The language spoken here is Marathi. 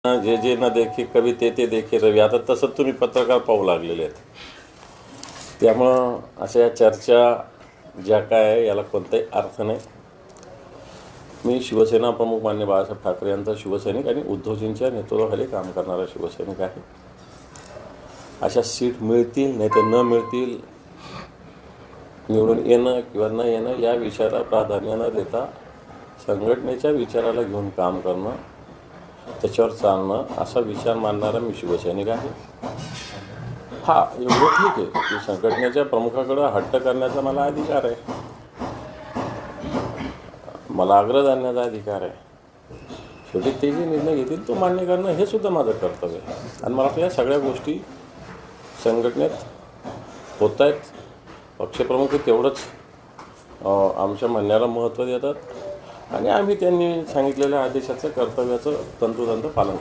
जे जे न देखे कवी ते ते देखे रवी, आता तसंच तुम्ही पत्रकार पाहू लागलेले आहेत. त्यामुळं अशा या चर्चा ज्या काय आहे याला कोणताही अर्थ नाही. मी शिवसेना प्रमुख मान्य बाळासाहेब ठाकरे यांचा शिवसैनिक आणि उद्धवजींच्या नेतृत्वाखाली काम करणारा शिवसैनिक आहे. अशा सीट मिळतील नाही तर न मिळतील, निवडून येणं किंवा न येणं या विचाराला प्राधान्य न देता संघटनेच्या विचाराला घेऊन काम करणं, त्याच्यावर चालणं असा विचार मानणारा मी शिवसैनिक आहे. हा एवढं ठीक आहे की संघटनेच्या प्रमुखाकडं हट्ट करण्याचा मला अधिकार आहे, मला आग्रह धरण्याचा अधिकार आहे. शेवटी ते जे निर्णय घेतील तो मान्य करणं हे सुद्धा माझं कर्तव्य आहे. आणि मला वाटतं या सगळ्या गोष्टी संघटनेत होत आहेत. पक्षप्रमुख तेवढंच आमच्या म्हणण्याला महत्त्व देतात आणि आम्ही त्यांनी सांगितलेल्या आदेशाचं कर्तव्याचं तंतोतंत पालन